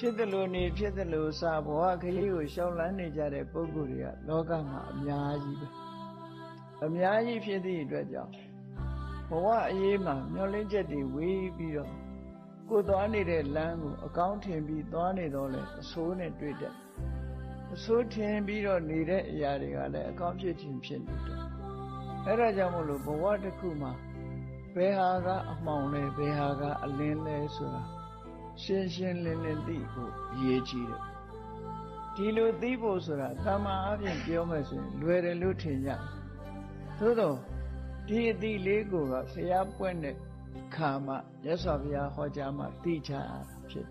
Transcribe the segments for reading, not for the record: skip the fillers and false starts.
ဖြစ်တယ်လို့နေဖြစ်တယ်လို့စာဘဝခရီးကိုရှောင်လန်းနေကြတဲ့ပုဂ္ဂိုလ်တွေကလောကမှာအများကြီးပဲအများကြီးဖြစ်သည့်အတွက်ကြောင့်ဘဝအရေးမှာမျောလင်းချက်တွေဝေးပြီးတော့ကိုယ်သွားနေတဲ့လမ်းကိုအကောင်းထင်ပြီးသွားနေတော့လဲအဆိုးနဲ့တွေ့တယ်အဆိုးထင်ပြီးတော့နေတဲ့အရာတွေကလည်းအကောင်းဖြစ်ခြင်းဖြစ်နေတယ်အဲ့ဒါကြောင့်မို့လို့ဘဝတစ်ခုမှာဘယ်ဟာကအမှောင်လဲဘယ်ဟာကအလင်းလဲဆိုတာရှင်းရှင်းလင်းလင်းသိဖို့အရေးကြီးတယ်ဒီလိုသိဖို့ဆိုတာတမန်အပြင်ပြောမယ်ဆိုရင်လွယ်တယ်လို့ထင်ကြသို့တော့ဒီအသိလေးကိုကဘုရားပွင့်တဲ့ခါမှမြတ်စွာဘုရားဟောကြားမှသိချရတာဖြစ်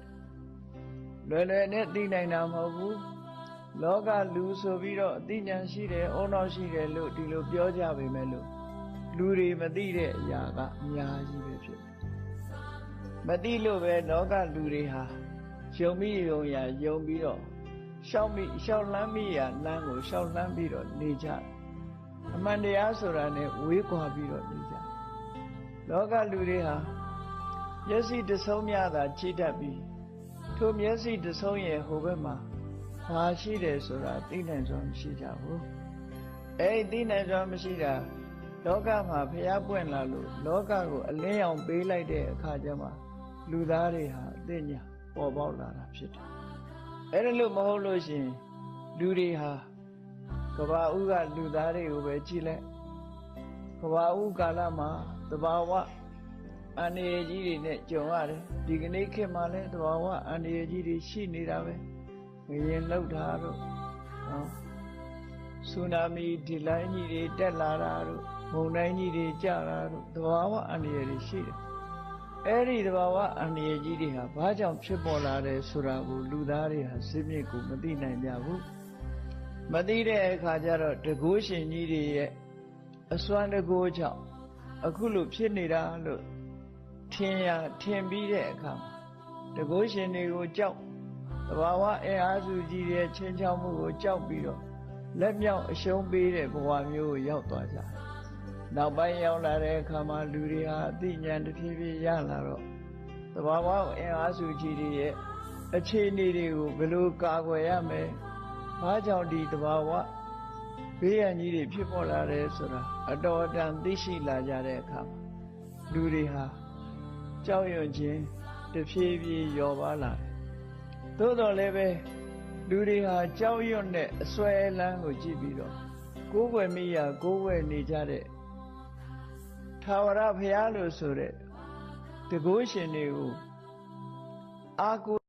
တယ်လွယ်နဲ့သိနိုင်တာမဟုတ်ဘူးလောကလူဆိုပြီးတော့အသိဉာဏ်ရှိတယ်အုံနောက်ရှိတယ်လို့ဒီလိုပြောကြပေမဲ့လို့လူတွေမသိတဲ့အရာကအများကြီးပဲဖြစ်တယ်မသိလို့ပဲလောကလူတွေဟာယုံမိယုံရယုံပြီးတော့ရှောက်လန်းမိရလမ်းကိုရှောက်လန်းပြီးတော့နေကြအမှန်တရားဆိုတာနဲ့ဝေးကွာပြီးတော့နေကြလောကလူတွေဟာမျက်စိတဆုံးများသာကြည့်တတ်ပြီးထိုမျက်စိတဆုံးရဲ့ဟိုဘက်မှာဘာရှိတယ်ဆိုတာသိနိုင်စွာမရှိကြဘူးအဲ့ဒီသိနိုင်စွာမရှိတာလောကမှာဖျားပွင့်လာလို့လောကကိုအလင်းရောင်ပေးလိုက်တဲ့အခါကျမှလူသားတွေဟာအသိဉာဏ်ပေါ်ပေါက်လာတာဖြစ်တယ်အဲ့ဒါလို့မဟုတ်လို့ရှိရင်လူတွေဟာကဘာဦးကလူသားတွေကိုပဲကြည့်လိုက်ကဘာဦးကာလမှာသဘာဝအန္တရာယ်ကြီးတွေနဲ့ကြုံရတယ်ဒီကနေ့ခေတ်မှာလည်းသဘာဝအန္တရာယ်ကြီးတွေရှိနေတာပဲငရင်လှုပ်တာတို့နော်ဆူနာမီဒီလိုင်းကြီးတွေတက်လာတာတို့မုန်တိုင်းကြီးတွေကျလာတို့သဘာဝအန္တရာယ်တွေရှိတယ်အဲ့ဒီသဘာဝအန္တရာယ်ကြီးတွေဟာဘာကြောင့်ဖြစ်ပေါ်လာတယ်ဆိုတာကိုလူသားတွေဟာစိတ်မြစ်ကိုမသိနိုင်ကြဘူးမသိတဲ့အခါကျတော့တကုရှင်ကြီးတွေရဲ့အစွမ်းတကူကြောင့်အခုလိုဖြစ်နေတာလို့ထင်ပြီးတဲ့အခါမှာတကုရှင်တွေကိုကြောက်သဘာဝအင်အားစုကြီးရဲ့ချင်းချောက်မှုကိုကြောက်ပြီးတော့လက်မြောက်အရှုံးပေးတဲ့ဘဝမျိုးကိုရောက်သွားကြတယ်။နောက်ပိုင်းရောက်လာတဲ့အခါမှာလူတွေဟာအသိဉာဏ်တစ်ဖြည်းဖြည်းရလာတော့သဘာဝအင်အားစုကြီးတွေရဲ့အခြေအနေတွေကိုဘယ်လိုကာကွယ်ရမလဲ။ဘာကြောင့်ဒီသဘာဝဘေးရန်ကြီးတွေဖြစ်ပေါ်လာတယ်ဆိုတာအတော်အတန်သိရှိလာကြတဲ့အခါမှာလူတွေဟာကြောက်ရွံ့ခြင်းတစ်ဖြည်းဖြည်းလျော့ပါလာတယ်။သို့တော်လည်းပဲလူတွေဟာကြောက်ရွံ့တဲ့အစွဲလန်းကိုကြည့်ပြီးတော့ကိုယ်ွယ်မိရကိုယ်ွယ်နေကြတဲ့ထာဝရဘုရားလို့ဆိုတဲ့တကုရှင်တွေကိုအာကို